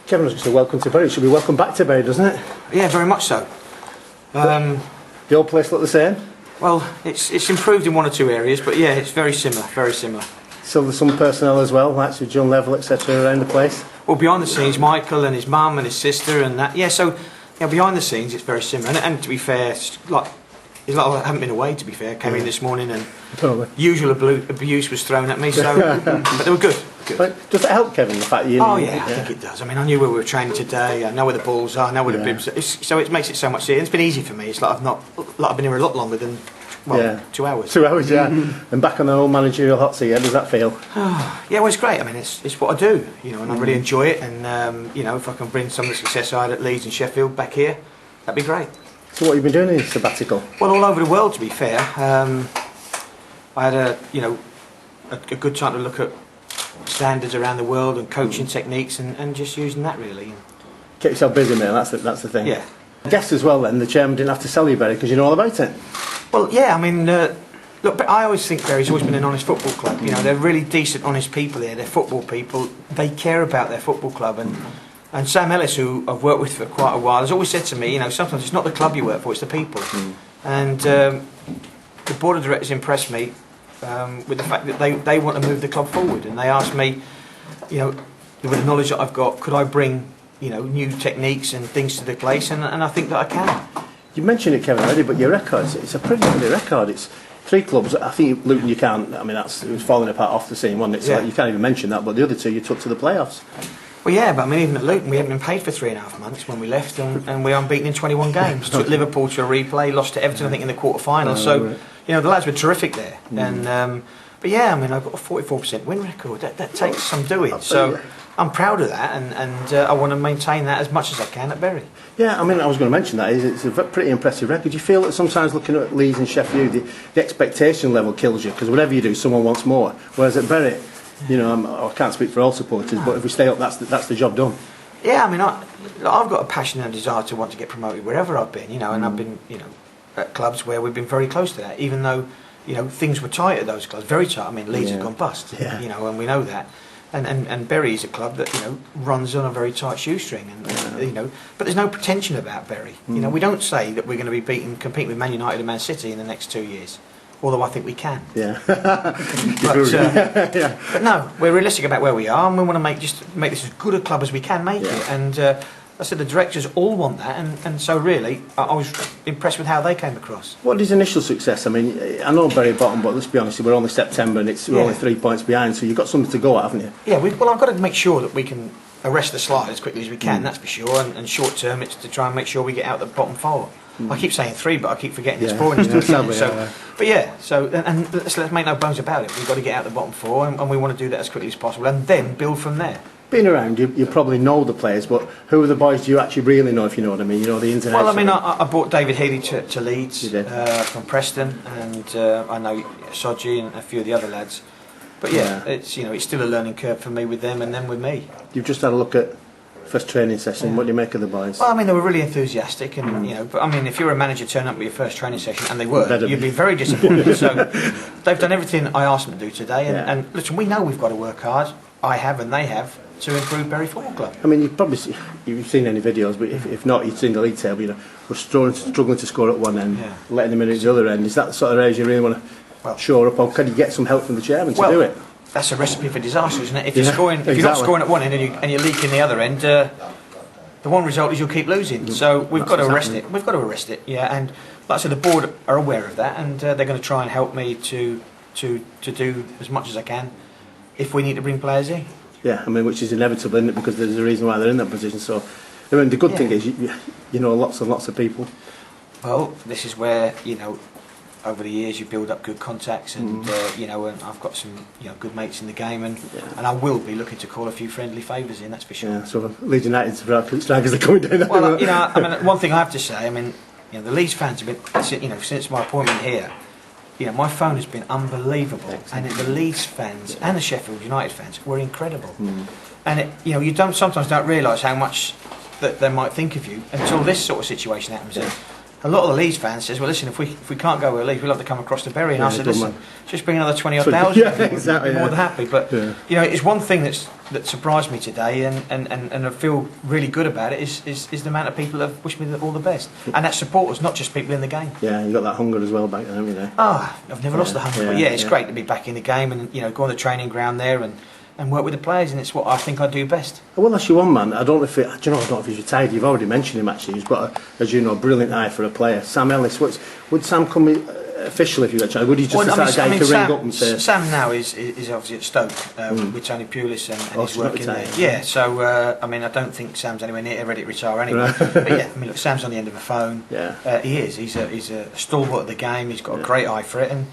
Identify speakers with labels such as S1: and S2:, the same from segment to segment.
S1: Kevin was going to say welcome to Bury. It should be welcome back to Bury, doesn't it?
S2: Yeah, very much so.
S1: The old place look the same?
S2: Well, it's improved in one or two areas, but yeah, it's very similar, very similar.
S1: So there's some personnel as well, like with John Level, etc. around the place?
S2: Well, behind the scenes, Michael and his mum and his sister and that. Yeah, so behind the scenes, it's very similar. And to be fair, it's like I haven't been away. To be fair, came in this morning and usual abuse was thrown at me. So, but they were good.
S1: But does it help, Kevin, the fact you?
S2: Oh yeah, I think it does. I mean, I knew where we were training today. I know where the balls are. I know where the bibs are. So it makes it so much easier. It's been easy for me. It's like I've been here a lot longer than 2 hours.
S1: 2 hours, yeah. And back on the old managerial hot seat. How does that feel?
S2: Yeah, well, it's great. I mean, it's what I do, and I really enjoy it. And if I can bring some of the success I had at Leeds and Sheffield back here, that'd be great.
S1: So what have you been doing in your sabbatical?
S2: Well, all over the world, to be fair. I had a good time to look at standards around the world and coaching techniques and just using that really.
S1: Keep yourself busy, man. That's the thing.
S2: Yeah.
S1: I guess as well then the chairman didn't have to sell you Bury because you know all about it.
S2: Well, yeah. I mean, look, I always think Bury's always been an honest football club. They're really decent, honest people here. They're football people. They care about their football club and Sam Ellis, who I've worked with for quite a while, has always said to me, sometimes it's not the club you work for, it's the people. And the board of directors impressed me with the fact that they want to move the club forward, and they asked me, with the knowledge that I've got, could I bring new techniques and things to the place, and I think that I can.
S1: You mentioned it, Kevin, already, but your record, it's a pretty good record. It's 3 clubs. I think Luton you can't. I mean, it was falling apart off the scene, wasn't it? So you can't even mention that. But the other 2 you took to the playoffs.
S2: Well, yeah, but I mean, even at Luton, we hadn't been paid for 3.5 months when we left, and we were unbeaten in 21 games. Took Liverpool to a replay, lost to Everton, I think, in the quarter-final. So, the lads were terrific there. And but yeah, I mean, I've got a 44% win record. That takes some doing. So I'm proud of that, and I want to maintain that as much as I can at Bury.
S1: Yeah, I mean, I was going to mention that. It's a pretty impressive record. Do you feel that sometimes looking at Leeds and Sheffield, the expectation level kills you? Because whatever you do, someone wants more. Whereas at Bury, I can't speak for all supporters, but if we stay up, that's the job done. Yeah, I mean, I've
S2: got a passion and a desire to want to get promoted wherever I've been, and I've been, at clubs where we've been very close to that, even though, things were tight at those clubs, very tight. I mean, Leeds had gone bust, and we know that. And Bury is a club that runs on a very tight shoestring, but there's no pretension about Bury. We don't say that we're going to be competing with Man United and Man City in the next 2 years, although I think we can.
S1: Yeah.
S2: But no, we're realistic about where we are, and we want to make this as good a club as we can make it. And I said the directors all want that, and so really I was impressed with how they came across.
S1: What is initial success? I mean, I know Bury bottom, but let's be honest, we're only September and we're only 3 points behind, so you've got something to go at, haven't you? Yeah,
S2: well, I've got to make sure that we can arrest the slide as quickly as we can, that's for sure, and short term it's to try and make sure we get out the bottom 4. I keep saying 3, but I keep forgetting there's 4 in this But let's make no bones about it. We've got to get out the bottom 4, and we want to do that as quickly as possible, and then build from there.
S1: Being around, you probably know the players, but who are the boys do you actually really know, if you know what I mean? The ins and outs.
S2: Well, I mean, I brought David Healy to Leeds from Preston, and I know Soji and a few of the other lads. But it's still a learning curve for me with them, and then with me.
S1: You've just had a look at first training session. What do you make of the boys?
S2: Well, I mean, they were really enthusiastic, and but I mean, if you're a manager, turn up with your first training session, and they were, you'd be very disappointed. So they've done everything I asked them to do today, and listen, we know we've got to work hard. I have, and they have, to improve Bury Football Club.
S1: I mean, you've seen any videos, but if not, you've seen the league table. We're struggling to score at one end, letting them in at the other end. Is that the sort of areas you really want to shore up on? Can you get some help from the chairman to do it?
S2: That's a recipe for disaster, isn't it? If you're not scoring at one end and you're leaking the other end, the one result is you'll keep losing. So we've got to arrest it. We've got to arrest it. Yeah, and like I said, the board are aware of that, and they're going to try and help me to do as much as I can if we need to bring players in.
S1: Yeah, I mean, which is inevitable, isn't it? Because there's a reason why they're in that position. So, I mean, the good thing is you know lots and lots of people.
S2: Well, this is where over the years you build up good contacts, and and I've got some good mates in the game, and I will be looking to call a few friendly favours in. That's for sure.
S1: Yeah, so Leeds United strikers are coming down.
S2: Well, I mean, one thing I have to say, I mean, the Leeds fans have been, since my appointment here. My phone has been unbelievable. Excellent. And the Leeds fans and the Sheffield United fans were incredible. And you sometimes don't realise how much that they might think of you until this sort of situation happens. A lot of the Leeds fans says, well, listen, if we can't go with Leeds, we'll have to come across to Bury. And I said, listen, just bring another 20,000.
S1: Yeah, exactly.
S2: More than happy. But it's one thing that's that surprised me today, and I feel really good about it, is the amount of people that have wished me all the best. And that's supporters, not just people in the game.
S1: Yeah, you got that hunger as well back then, haven't you?
S2: I've never lost the hunger. But it's great to be back in the game and go on the training ground there and work with the players, and it's what I think I do best.
S1: I will ask you one man. I don't know if I don't know if he's retired. You've already mentioned him actually. He's got, as you know, a brilliant eye for a player. Sam Ellis. Would Sam come official if you got a chance? Would he just decide a guy to ring up and say?
S2: Sam now is obviously at Stoke with Tony Pulis and he's working there. Yeah. So I don't think Sam's anywhere near ready to retire anyway.
S1: Right.
S2: But yeah, look, Sam's on the end of a phone.
S1: Yeah.
S2: He is. He's a stalwart of the game. He's got a great eye for it, and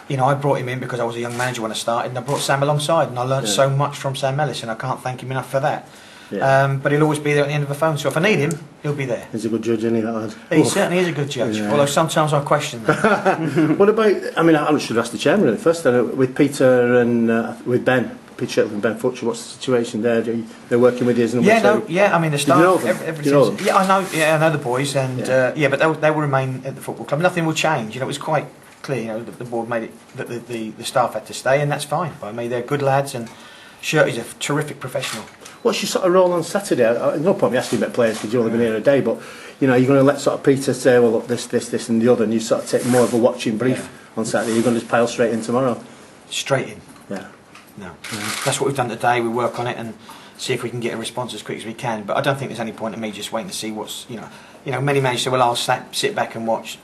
S2: I brought him in because I was a young manager when I started, and I brought Sam alongside, and I learnt so much from Sam Ellis, and I can't thank him enough for that. Yeah. But he'll always be there at the end of the phone, so if I need him, he'll be there.
S1: He's a good judge, isn't he, that lad?
S2: He certainly is a good judge, although sometimes I question that.
S1: What about, I should ask the chairman really first, with Peter and with Ben, Peter Shetland and Ben Futcher, what's the situation there? They're working with you as number two?
S2: The staff,
S1: you know them? You know them?
S2: Yeah, I know the boys, and but they will remain at the football club. Nothing will change, it was quite clear, the board made it that the staff had to stay, and that's fine by me. They're good lads, and Shirty's a terrific professional.
S1: What's your sort of role on Saturday? No point me asking about players because you've only been here a day, but you're going to let sort of Peter say, well, look, this and the other, and you sort of take more of a watching brief on Saturday. You're going to just pile straight in tomorrow? Straight in?
S2: Yeah. No. That's what we've done today. We work on it and see if we can get a response as quick as we can. But I don't think there's any point in me just waiting to see what's, many managers say, well, I'll sit back and watch.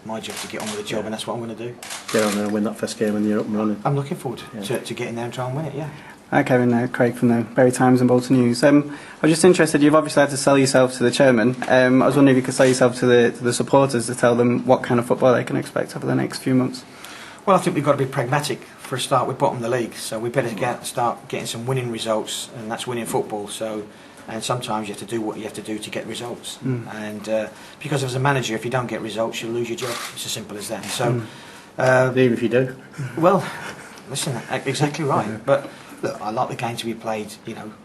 S2: My job to get on with the job, and that's what I'm going to do.
S1: Get on there and win that first game, and you're up and running.
S2: I'm looking forward to getting there and try and win it. Yeah.
S3: Hi Kevin, Craig from the Bury Times and Bolton News. I was just interested. You've obviously had to sell yourself to the chairman. I was wondering if you could sell yourself to the supporters to tell them what kind of football they can expect over the next few months.
S2: Well, I think we've got to be pragmatic. For a start, we're bottom of the league, so we better start getting some winning results, and that's winning football. And sometimes you have to do what you have to do to get results. And because as a manager, if you don't get results, you'll lose your job. It's as simple as that. So,
S1: even if you do.
S2: Well, listen, exactly right. But look, I like the game to be played,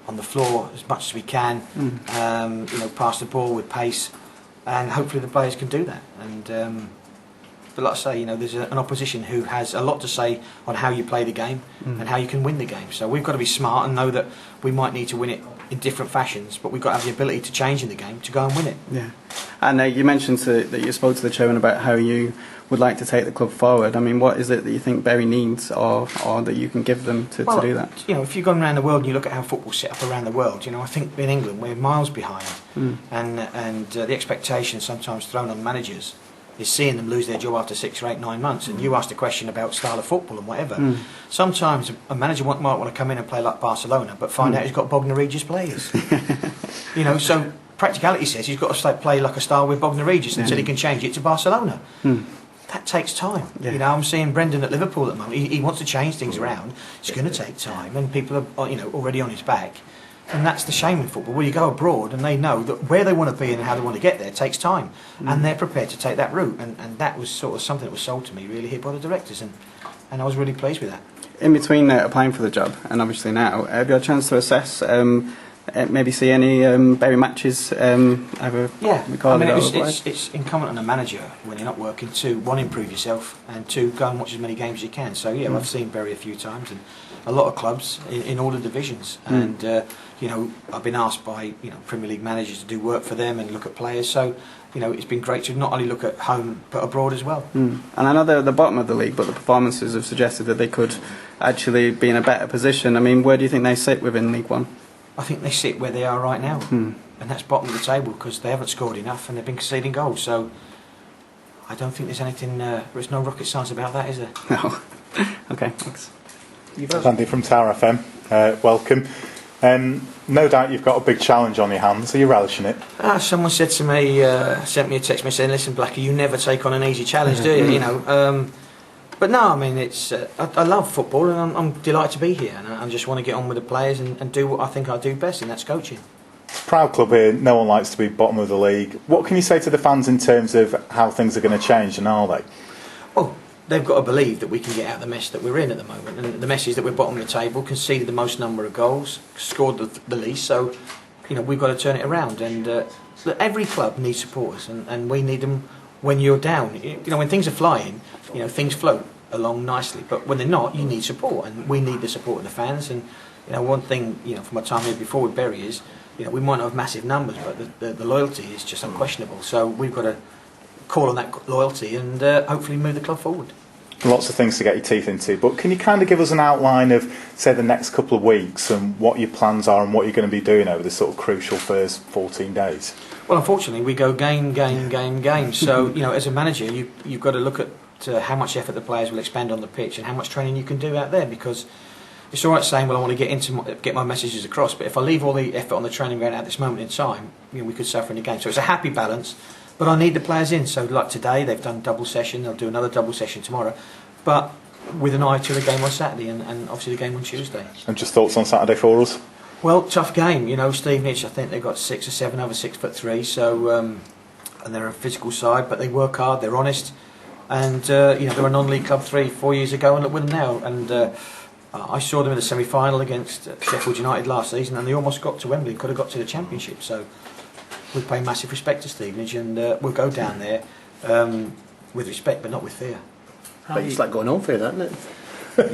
S2: on the floor as much as we can. Pass the ball with pace, and hopefully the players can do that. And but like I say, there's an opposition who has a lot to say on how you play the game and how you can win the game. So we've got to be smart and know that we might need to win it in different fashions, but we've got to have the ability to change in the game to go and win it.
S3: Yeah. And you mentioned that you spoke to the chairman about how you would like to take the club forward. What is it that you think Bury needs or that you can give them to do that?
S2: If you've gone around the world and you look at how football's set up around the world, I think in England we're miles behind. And the expectation sometimes thrown on managers is seeing them lose their job after 6 or 8, 9 months. And you asked a question about style of football and whatever. Sometimes a manager might want to come in and play like Barcelona, but find out he's got Bognor Regis players. So practicality says he's got to play like a style with Bognor Regis until he can change it to Barcelona. That takes time. I'm seeing Brendan at Liverpool at the moment. He wants to change things around. It's going to take time, and people are already on his back. And that's the shame in football. Well, you go abroad and they know that where they want to be and how they want to get there takes time, and they're prepared to take that route. And that was sort of something that was sold to me really here by the directors, and I was really pleased with that.
S3: In between applying for the job and obviously now, have you had a chance to assess, maybe see any Bury matches ever recorded?
S2: It's incumbent on a manager when you're not working to, one, improve yourself, and two, go and watch as many games as you can. So I've seen Bury a few times, and a lot of clubs in all the divisions, and I've been asked by Premier League managers to do work for them and look at players. So it's been great to not only look at home but abroad as well.
S3: And I know they're the bottom of the league, but the performances have suggested that they could actually be in a better position. Where do you think they sit within League One?
S2: I think they sit where they are right now, and that's bottom of the table because they haven't scored enough and they've been conceding goals. So I don't think there's anything. There's no rocket science about that, is there?
S3: No. Okay, thanks.
S4: Andy from Tower FM, welcome. No doubt you've got a big challenge on your hands. Are you relishing it?
S2: Someone said to me, sent me a text message saying, "Listen, Blackie, you never take on an easy challenge, do you?" But no, it's. I love football, and I'm delighted to be here, and I just want to get on with the players and do what I think I do best, and that's coaching.
S4: Proud club here. No one likes to be bottom of the league. What can you say to the fans in terms of how things are going to change, and are they?
S2: Oh, they've got to believe that we can get out of the mess that we're in at the moment, and the mess is that we're bottom of the table, conceded the most number of goals, scored the least. So, we've got to turn it around, and look, every club needs supporters, and we need them when you're down. When things are flying, things float along nicely, but when they're not, you need support, and we need the support of the fans, and You know, one thing, you know, from my time here before with Bury is, you know, we might not have massive numbers, but the loyalty is just unquestionable. So we've got to call on that loyalty and hopefully move the club forward.
S4: Lots of things to get your teeth into, but can you kind of give us an outline of, say, the next couple of weeks and what your plans are and what you're going to be doing over this sort of crucial first 14 days?
S2: Well, unfortunately, we go game. So, you know, as a manager, you've got to look at how much effort the players will expend on the pitch and how much training you can do out there, because it's all right saying, well, I want to get my messages across, but if I leave all the effort on the training ground at this moment in time, you know, we could suffer in the game. So it's a happy balance. But I need the players in. So like today, they've done double session. They'll do another double session tomorrow. But with an eye to the game on Saturday and obviously the game on Tuesday.
S4: And just thoughts on Saturday for us?
S2: Well, tough game. You know, Stevenage, I think they've got 6 or 7 over 6'3". So, and they're a physical side, but they work hard. They're honest. And, you know, they were a non-league club 3-4 years ago and look with them now. And I saw them in the semi-final against Sheffield United last season, and they almost got to Wembley, could have got to the Championship. So we pay massive respect to Stevenage, and we'll go down there with respect, but not with fear.
S1: But it's like going home for you, isn't it?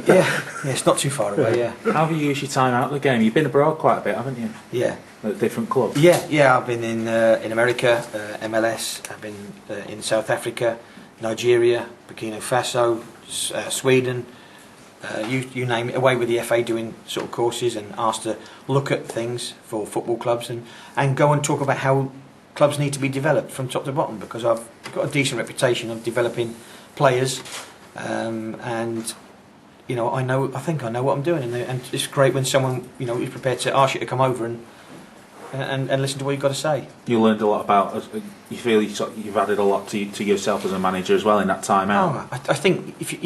S2: Yeah, it's not too far away. Yeah.
S5: How have you used your time out of the game? You've been abroad quite a bit, haven't you?
S2: Yeah.
S5: At different clubs.
S2: Yeah. I've been in America, MLS. I've been in South Africa, Nigeria, Burkina Faso, Sweden. You name it, away with the FA doing sort of courses and asked to look at things for football clubs and go and talk about how clubs need to be developed from top to bottom, because I've got a decent reputation of developing players, and you know, I think I know what I'm doing, and it's great when someone, you know, is prepared to ask you to come over and listen to what you've got to say.
S5: You learned a lot about. You feel you've added a lot to yourself as a manager as well in that time out.
S2: Oh, I think if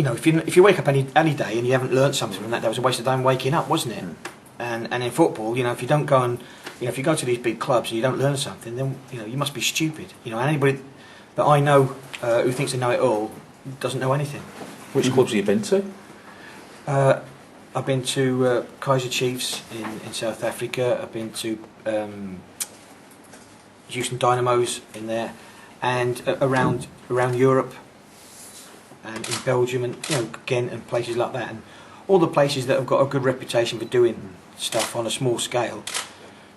S2: you wake up any day and you haven't learnt something from that was a waste of time waking up, wasn't it? And in football, you know, if you don't go and, you know, if you go to these big clubs and you don't learn something, then, you know, you must be stupid. You know, and anybody that I know who thinks they know it all doesn't know anything.
S5: Which clubs have you been to?
S2: I've been to Kaiser Chiefs in South Africa. I've been to Houston Dynamos in there, and around Europe, and in Belgium, and, you know, Ghent and places like that, and all the places that have got a good reputation for doing stuff on a small scale.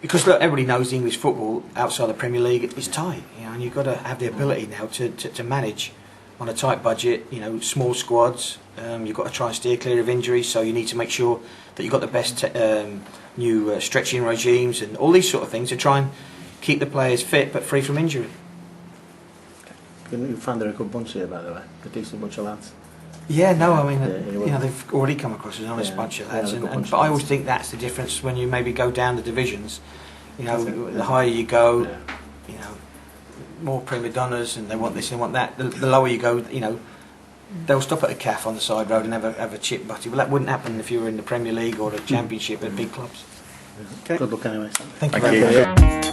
S2: Because look, everybody knows the English football outside the Premier League is tight, you know, and you've got to have the ability now to manage on a tight budget, you know, small squads. You've got to try and steer clear of injuries, so you need to make sure that you've got the best new stretching regimes and all these sort of things to try and keep the players fit but free from injury.
S1: You found they're a good bunch here, by the way, a decent bunch of lads.
S2: Yeah, no, I mean,
S1: Yeah,
S2: you know, they've already come across as an honest bunch of lads,
S1: yeah, good bunch
S2: but
S1: of
S2: I always
S1: lads.
S2: think that's the difference when you maybe go down the divisions. You know, the higher you go, you know, more prima donnas, and they want this and want that. The lower you go, you know, they'll stop at a cafe on the side road and have a chip butty. Well, that wouldn't happen if you were in the Premier League or the Championship at big clubs.
S1: Okay. Good luck anyway.
S2: Thank you
S4: Thank
S2: very
S4: you.
S2: much.